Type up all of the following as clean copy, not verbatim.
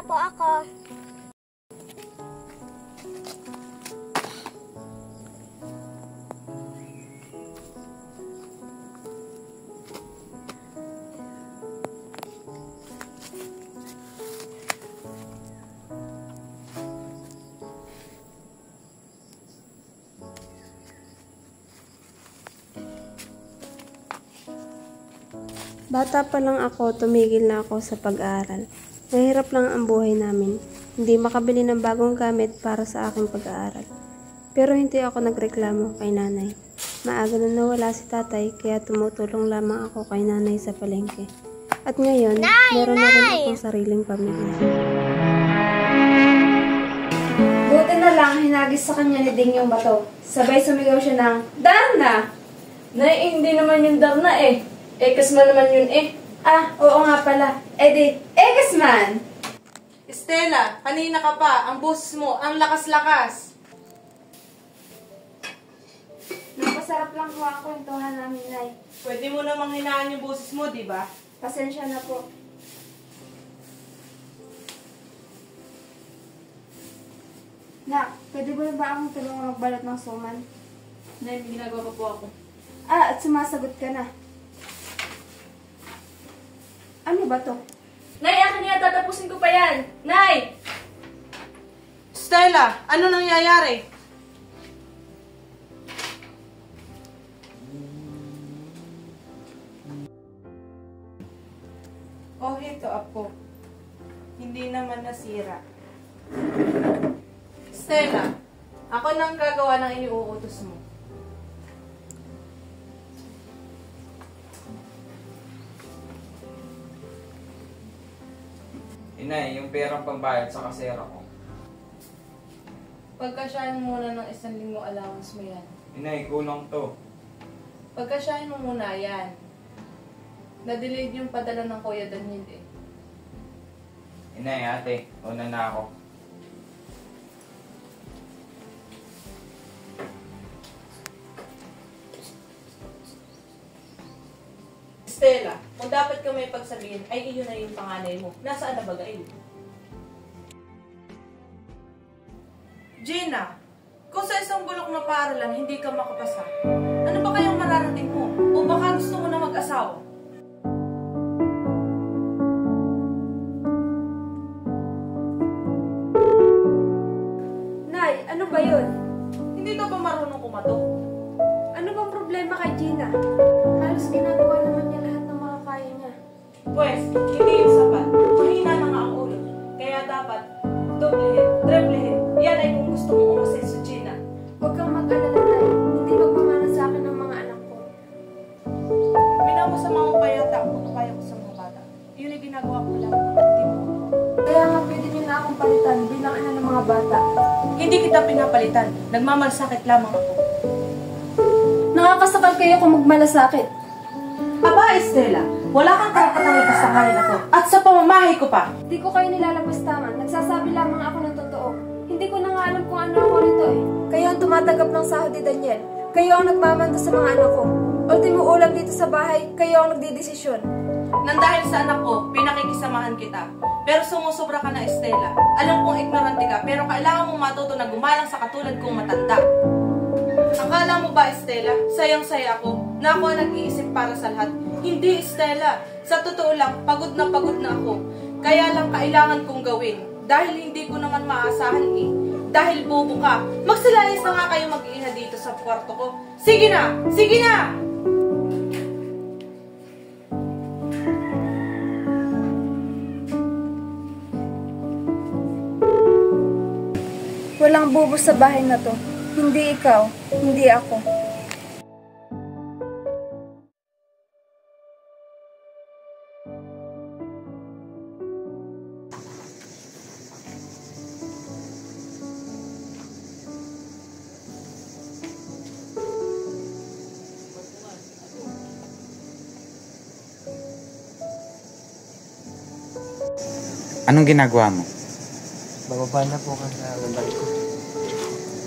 po ako. Bata pa lang ako, tumigil na ako sa pag-aaral. Mahirap lang ang buhay namin. Hindi makabili ng bagong gamit para sa aking pag-aaral. Pero hindi ako nagreklamo kay nanay. Maaga na nawala si tatay, kaya tumutulong lamang ako kay nanay sa palengke. At ngayon, meron na rin akong sariling pamilya. Buti na lang, hinagis sa kanya ni Ding yung bato. Sabay sumigaw siya ng, "Darna!" Nay, hindi naman yung Darna eh. Ekas man naman yun eh. Ah, oo nga pala. Di, Egas man! Stella, kanina ka pa. Ang boses mo, ang lakas-lakas. Napasarap lang ho ang kwentuhan namin, Nay. Pwede mo namang hinaan yung boses mo, di ba? Pasensya na po. Nak, pwede ba akong tulungan magbalot ng suman? Nay, may ginagawa pa po ako. At sumasagot ka na. Ano ba to? Nay, akin niya, tatapusin ko pa yan. Nay! Stella, ano nangyayari? Oh, ito, apo. Hindi naman nasira. Stella, ako nang gagawa ng iniuutos mo. Inay, yung perang pambayad sa kasera ko. Pagkasyahin mo muna ng 1,000 allowance mo yan. Inay, kulang to. Pagkasyahin mo muna yan. Na-delayed yung padala ng Kuya Daniel eh. Inay, ate, una na ako. Stella, kung dapat ka may pagsabihin, ay iyon na yung panganay mo. Nasaan na ba gayon? Gina, kung sa isang bulok na paaralan hindi ka makapasa, ano ba kayang mararating mo? O baka gusto mo na mag-asawa? Nay, ano ba yun? Hindi ka ba marunong kumato? Ano bang problema kay Gina? Halos ginagawa naman niya lahat ng mga kaya niya. Pwes, hindi yung sapat. Mahina na nga ang ulo. Kaya dapat, doblehin, triplehin. Yan ay kung gusto mong umasin sa Gina. Huwag kang mag-alala, Nay. Hindi magpamana sa akin ng mga anak ko. Minamosama mo pa yata ang pagkakaya ko sa mga bata. Yun ay ginagawa ko lang. Hindi mo. Kaya nga pwede niyo na akong palitan bilang ina ng mga bata. Hindi kita pinapalitan. Nagmamalasakit lamang ako. Nakakasakal kayo kung magmalasakit. Aba, Estela, wala kang karapatang ipasangalin ako. At sa pamamahay ko pa. Hindi ko kayo nilalabastaman. Nagsasabi lamang ako ng totoo. Hindi ko na nga alam kung ano ako rito eh. Kayo ang tumatanggap ng sahod ni Daniel. Kayo ang nagmamando sa mga anak ko. Ultimo ulam dito sa bahay, kayo ang nagdidesisyon. Nang dahil sa anak ko, pinakikisamahan kita. Pero sumusobra ka na, Estela. Alam kong ignorante ka, pero kailangan mong matuto na gumalang sa katulad kong matanda. Akala mo ba, Estela, sayang-saya ako na ako ang nag-iisip para sa lahat? Hindi, Estela. Sa totoo lang, pagod na ako. Kaya lang kailangan kong gawin. Dahil hindi ko naman maasahan eh. Dahil bobo ka. Magsilayas na nga kayo mag-iina dito sa kwarto ko. Sige na! Sige na! Walang bubo sa bahay na to. Hindi ikaw, hindi ako. Anong ginagawa mo? Bababa na po ka sa barko.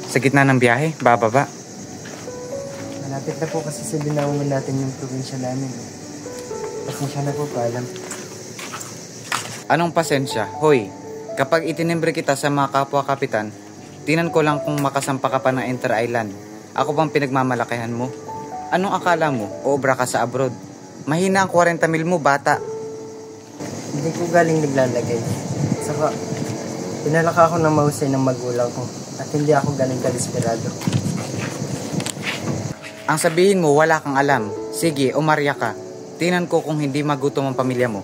Sa gitna ng biyahe? Bababa? Malapit na po kasi sa binaungan natin yung probinsya namin. Pasensya na po, paalam. Anong pasensya? Hoy, Kapag itinimbre kita sa mga kapwa kapitan, tinan ko lang kung makasampa ka pa ng Enter Island. Ako bang pinagmamalakihan mo? Anong akala mo? Obra ka sa abroad. Mahina ang 40 mil mo, bata. Hindi ko galing naglalagay. Saka, pinalaka ako ng mahusay ng magulang ko at hindi ako galing kadesperado. Ang sabihin mo, wala kang alam. Sige, umarya ka. Tinan ko kung hindi magutom ang pamilya mo.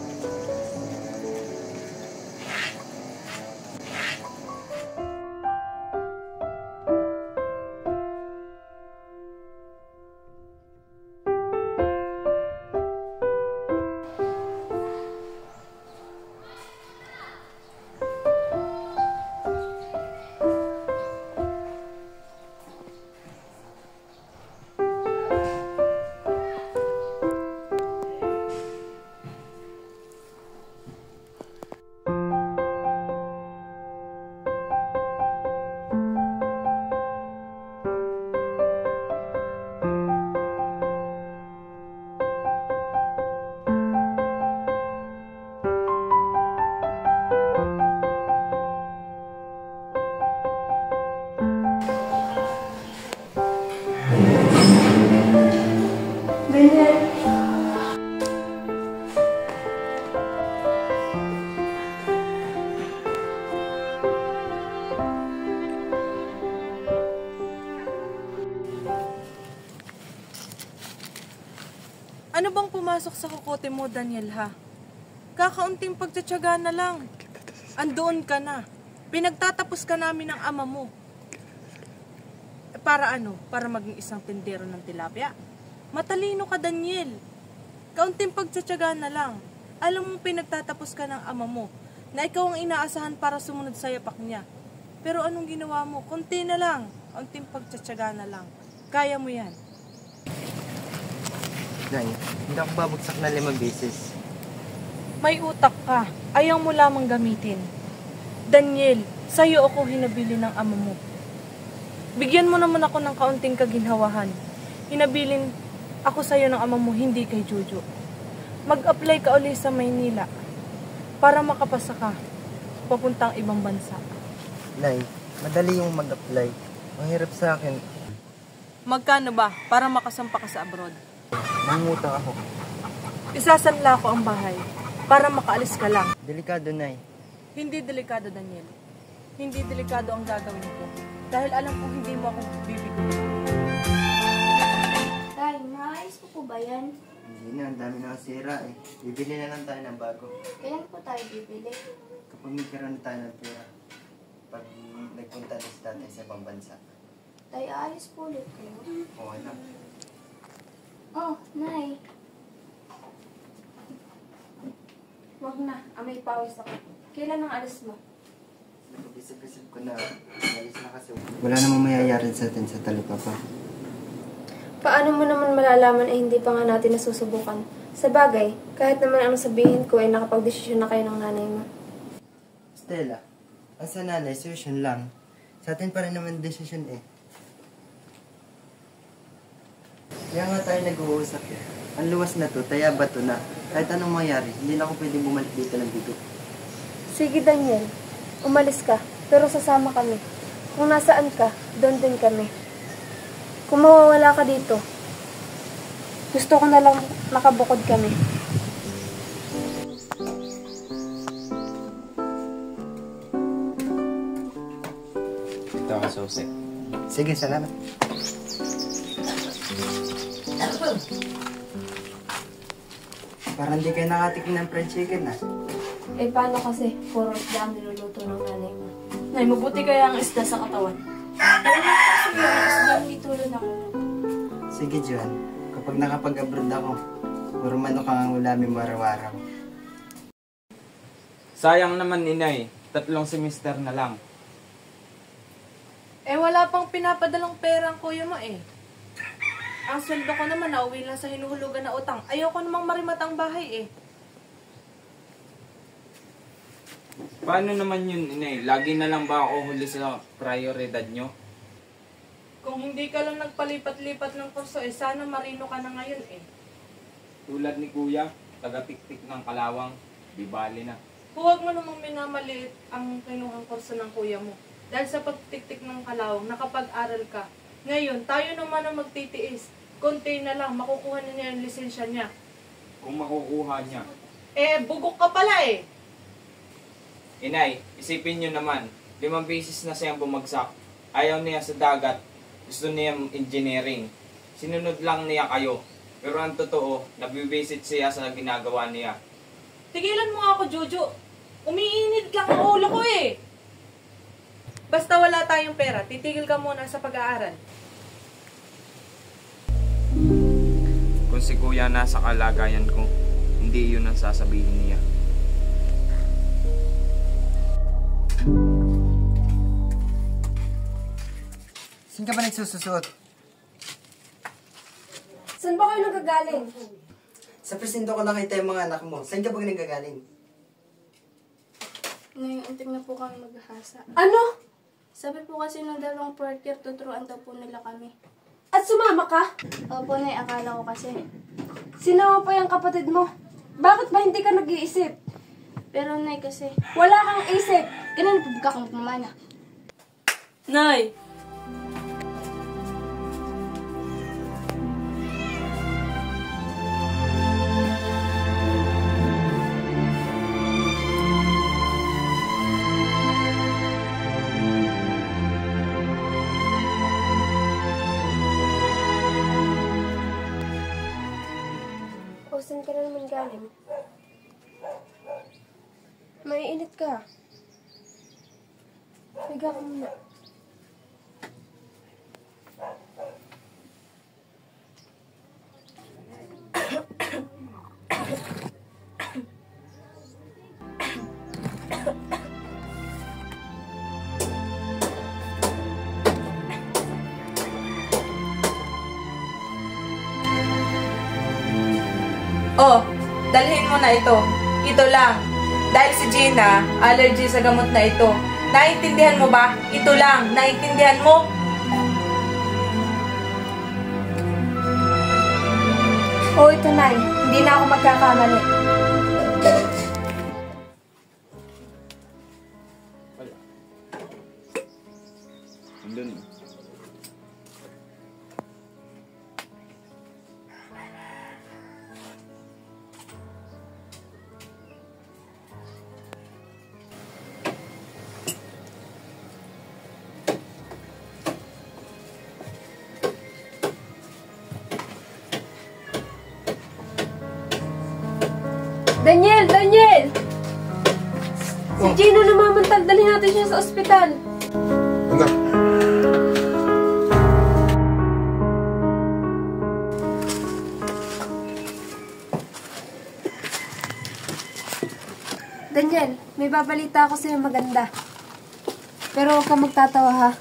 Ano bang pumasok sa kokote mo, Daniel, ha? Kakaunting pagtsatsaga na lang. Andoon ka na. Pinagtatapos ka namin ng ama mo. Para ano? Para maging isang tindero ng tilapia? Matalino ka, Daniel. Kaunting pagtsatsaga na lang. Alam mo pinagtatapos ka ng ama mo na ikaw ang inaasahan para sumunod sa yapak niya. Pero anong ginawa mo? Kunti na lang. Kaunting pagtsatsaga na lang. Kaya mo yan. Nay, hindi ako babagsak na 5 beses. May utak ka. Ayaw mo lamang gamitin. Daniel, sa'yo ako hinabili ng ama mo. Bigyan mo naman ako ng kaunting kaginhawahan. Hinabilin ako sa'yo ng ama mo, hindi kay Jojo. Mag-apply ka uli sa Maynila para makapasa ka papuntang ibang bansa. Nay, madali yung mag-apply. Ang hirap sa akin. Magkano ba para makasampa ka sa abroad? Nangutang ako. Isasanla ko ang bahay para makaalis ka lang. Delikado, Nay. Hindi delikado, Daniel. Hindi delikado ang gagawin ko. Dahil alam kong hindi mo ako bibigyan. Tay, maayos po ba yan? Hindi na, ang dami na sira eh. Bibili na lang tayo ng bago. Kailan po tayo bibili? Kapag nagkaroon tayo ng pera. Pag nagpunta na sa tatay sa ibang bansa. Tay, ayos po ulit kayo. O anak. Oh, Nay. Wag na, amoy pawis ako. Kailan ang alis mo? Nag-isip-isip ko na malis na kasi. Wala namang mayayari sa atin sa talipapa. Paano mo naman malalaman ay hindi pa nga natin nasusubukan? Sa bagay, kahit naman ang sabihin ko ay nakapag-desisyon na kayo ng nanay mo. Stella, ang sa nanay, solution lang. Sa atin pa rin naman desisyon eh. Kaya nga tayo nag-uusap eh. Ang luwas na to, taya bato na. Kahit anong mangyari, hindi na ako pwedeng bumalik dito ng bigo. Sige, Daniel. Umalis ka, pero sasama kami. Kung nasaan ka, doon din kami. Kung mawawala ka dito, gusto ko na lang nakabukod kami. Ito ka, Susi. Sige, salamat. Parang di kayo nakatikin ng fried chicken ah. Eh, paano kasi? Puro isda ang niluluto ng nanay mo. Nay, mabuti kaya ang isda sa katawan. Hindi tulad ako. Sige, John. Kapag nakapag-abroad ako, puro manok ang ulamin mo araw-araw. Sayang naman, inay. 3 semester na lang. Eh, wala pang pinapadalang pera ang kuya mo eh. Ang sweldo ko naman, nauwi lang sa hinuhulugan na utang. Ayoko namang marimat ang bahay eh. Paano naman yun, inay? Lagi na lang ba ako huli sa prioridad nyo? Kung hindi ka lang nagpalipat-lipat ng kurso eh, sana marino ka na ngayon eh. Tulad ni kuya, taga-tik-tik ng kalawang, di bali na. Huwag mo namang minamaliit ang kinuhang kurso ng kuya mo. Dahil sa pagtiktik ng kalawang, nakapag-aral ka. Ngayon, tayo naman ang magtitiis. Konti na lang, makukuha na niya ang lisensya niya. Kung makukuha niya. Bugok ka pala eh. Inay, isipin niyo naman, 5 beses na siyang bumagsak. Ayaw niya sa dagat, gusto niya engineering. Sinunod lang niya kayo. Pero ang totoo, nabibisit siya sa ginagawa niya. Tigilan mo nga ako, Jojo. Umiinit lang ang ulo ko eh. Basta wala tayong pera, titigil ka muna sa pag-aaral. Kung si kuya nasa kalagayan ko, hindi yun ang sasabihin niya. Saan ka ba nagsususuot? Saan ba kayo nagagaling? Sa presinto ko nakita yung mga anak mo. Saan ka ba nagagaling? Nay, untik na po kami maghahasa. Ano? Sabi po kasi ng 2 fourth year, tuturuan daw po nila kami. At sumama ka? Opo, Nay, akala ko kasi. Sinama pa yung kapatid mo. Bakit ba hindi ka nag-iisip? Pero Nay, kasi Wala kang isip. ganun po ka kung magmamana. Nay! O, saan ka na naman galing? Maiinit ka. Higa ka muna. Oh, dalhin mo na ito. Ito lang. Dahil si Gina, allergy sa gamot na ito. Naintindihan mo ba? Ito lang. Naintindihan mo? O, ito na. Hindi na ako magkakamali. Andun. Daniel! Daniel! Si Gino namamantal. Dalhin natin siya sa ospital. Anak, Daniel, may babalita ako sa'yo maganda. Pero huwag kang magtatawa ha.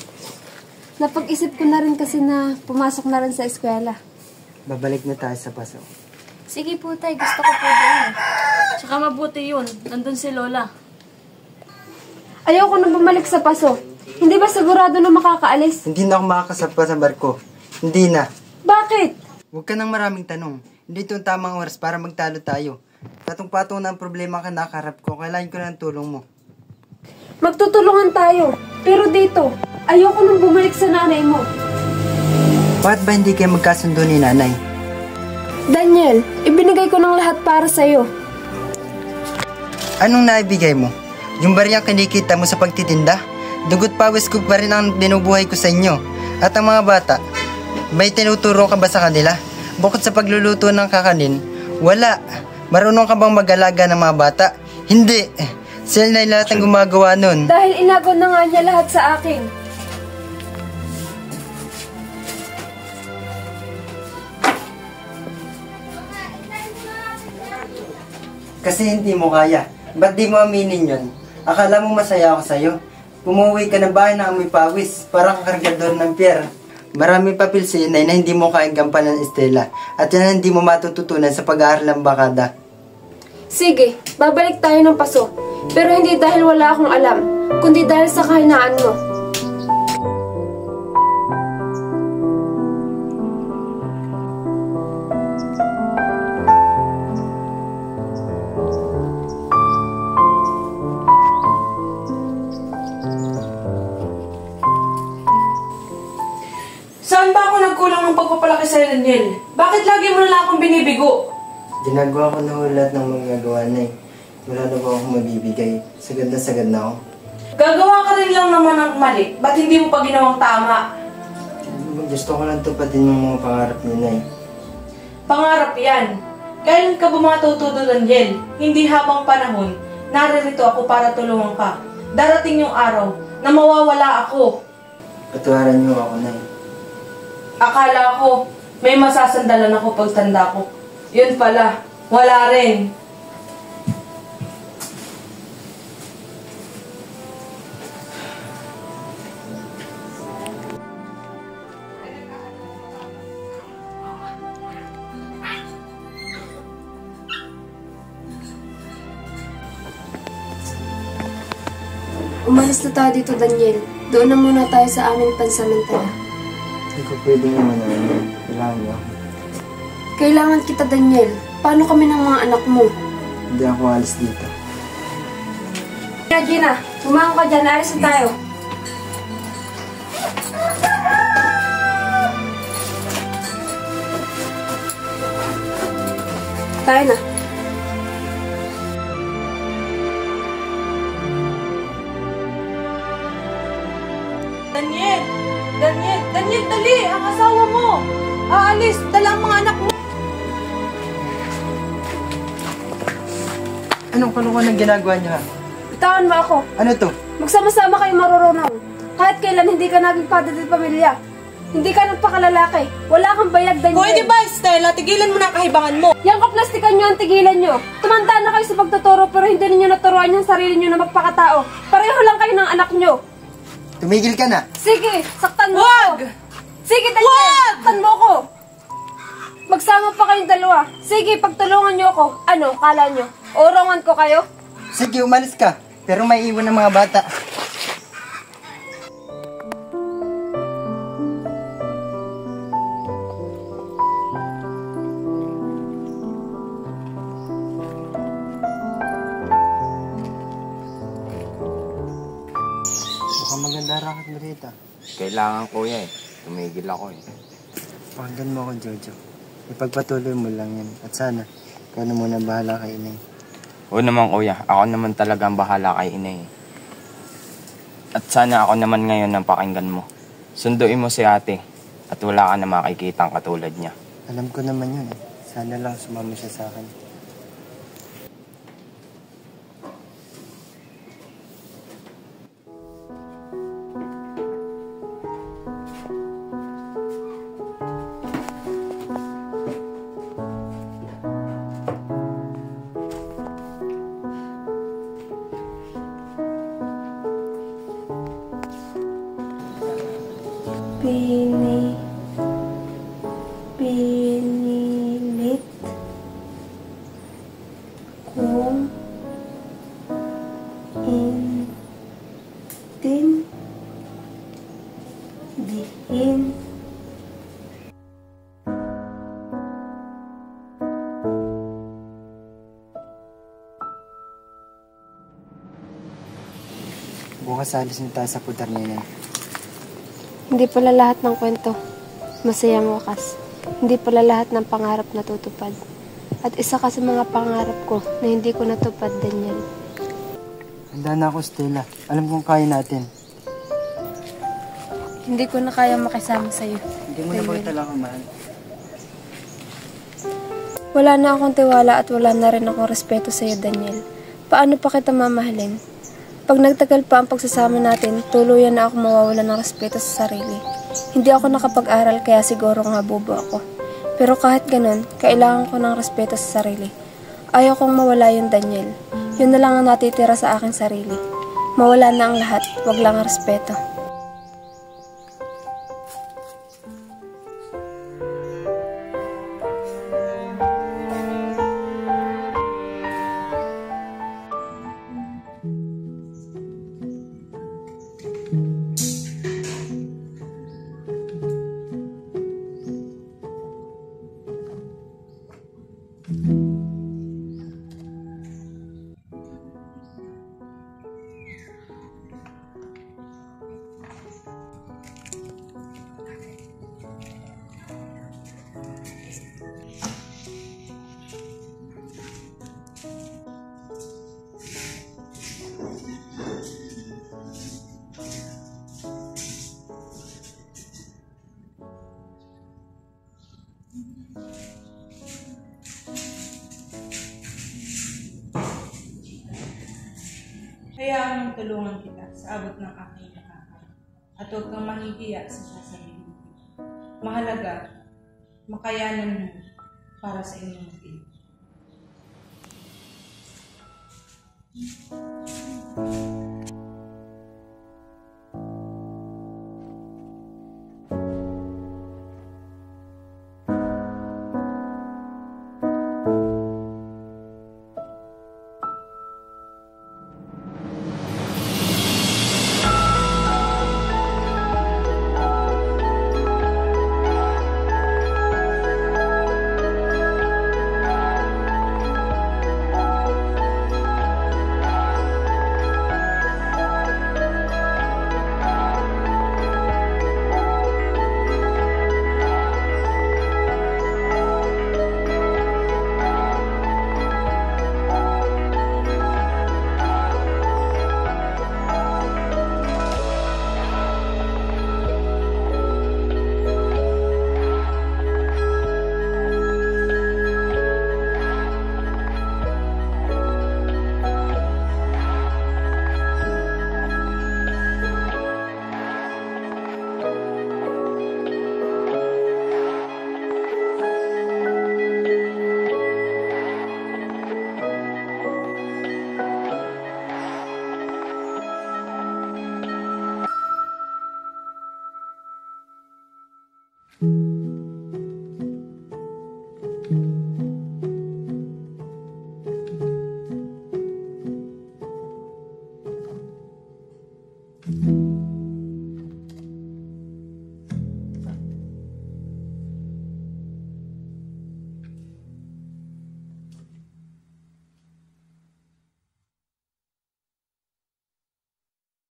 Napag-isip ko na rin kasi na pumasok na rin sa eskwela. Babalik na tayo sa paso. Sige po, Tay. Gusto ko po din. Tsaka mabuti yun. Nandun si Lola. Ayoko na bumalik sa paso. Hindi ba sigurado na makakaalis? Hindi na ako makakasapa sa barko. Hindi na. Bakit? Huwag ka ng maraming tanong. Hindi ito ang tamang oras para magtalo tayo. Patong-patong na ang problema ka nakaharap ko. Kailangan ko ng tulong mo. Magtutulungan tayo. Pero dito, ayoko nang bumalik sa nanay mo. Bakit ba hindi kayo magkasundo ni nanay? Daniel, ibinigay ko ng lahat para sa'yo. Anong naibigay mo? Yung bariyang kinikita mo sa pagtitinda? Dugot pawis ko pa rin ang binubuhay ko sa inyo. At ang mga bata, may tinuturo ka ba sa kanila? Bukod sa pagluluto ng kakanin, wala. Marunong ka bang mag-alaga ng mga bata? Hindi. Sila na lahat ang gumagawa nun. Dahil inagaw na nga niya lahat sa akin. Kasi hindi mo kaya. Ba't di mo aminin yun? Akala mo masaya ako sa'yo? Umuwi ka na bahay na amoy pawis, parang kargador ng pier. Marami papel si inay na hindi mo kayang gampanan ng Estela. At yan ang hindi mo matututunan sa pag-aaral ng bakada. Sige, babalik tayo ng paso. Pero hindi dahil wala akong alam, kundi dahil sa kahinaan mo. tamang pagpapalaki sa'yo, Daniel. Bakit lagi mo na lang akong binibigo? Ginagawa ko na lahat ng magagawa na eh. Wala na ba akong mabibigay? Sagad na ako. Gagawa ka rin lang naman ng mali. Ba't hindi mo pa ginawang tama? Gusto ko lang tupatin yung mga pangarap niyo na eh. Pangarap yan. Kailan ka ba matututo, Daniel? Hindi habang panahon. Naririto ako para tulungan ka. Darating yung araw na mawawala ako. Patuharan niyo ako na eh. Akala ko may masasandalan ako pagtanda ko. Yun pala, wala rin. Umalis na tayo dito, Daniel. Doon na muna tayo sa aming pansamantala. Hindi ko pwedeng naman ano. Kailangan niyo ako. Kailangan kita, Daniel. Paano kami ng mga anak mo? Hindi ako alis dito. Gina, tumango ka dyan. Alis na tayo. Tayo na. Daniel! Daniel! Daniel, dali! Ang asawa mo! Aalis! Dala ang mga anak mo! Anong kalukuhan ang ginagawa niyo ha? Bitawan mo ako. Ano to? Magsama-sama kayo marurunong. Kahit kailan hindi ka naging padre at pamilya. Hindi ka nagpakalalaki. Wala kang bayag, Daniel. Pwede ba, Stella? Tigilan mo na ang kahibangan mo. Yang kaplastikan nyo ang tigilan nyo. Tumanda na kayo sa pagtuturo pero hindi ninyo naturuan yung sarili nyo na magpakatao. Pareho lang kayo ng anak nyo. Tumigil ka na! Sige, saktan mo Wag! ko. Sige, Daniel, Wag! saktan mo ko. Magsama pa kayong dalawa. Sige, pagtulungan nyo ako. Ano, kala nyo? Urongan ko kayo? Sige, umalis ka. Pero may iwan ng mga bata. Mukhang maganda racket mo rito. Kailangan kuya eh. Tumigil ako eh. Pakinggan mo ako, Jojo. Ipagpatuloy mo lang yan. At sana, ikaw na muna bahala kay Inay. Oo naman kuya, ako naman talaga ang bahala kay inay. At sana ako naman ngayon ang pakinggan mo. Sunduin mo si ate at wala ka na makikitang katulad niya. Alam ko naman yun eh. Sana lang sumama siya sa akin. Pinilit kong intindihin Bukas alis na tayo sa putar niya. Hindi pala lahat ng kwento masayang wakas. Hindi pala lahat ng pangarap natutupad. At isa ka sa mga pangarap ko na hindi ko natupad, Daniel. Handa na ako, Stella. Alam kong kaya natin. Hindi ko na kaya makisama sa'yo. Hindi mo na ba talaga mahal? Wala na akong tiwala at wala na rin akong respeto sa'yo, Daniel. Paano pa kita mamahalin? Pag nagtagal pa ang pagsasama natin, tuluyan na ako mawawalan ng respeto sa sarili. Hindi ako nakapag-aral kaya siguro nga bobo ako. Pero kahit ganun, kailangan ko ng respeto sa sarili. Ayaw kong mawala yung Daniel. Yun na lang ang natitira sa aking sarili. Mawala na ang lahat, wag lang ang respeto. Hayaan mong tulungan kita sa abot ng aking nakakaya. At huwag kang mahihiya sa sasabihin ko. Mahalaga, makayanan mo para sa inyong mag-ina.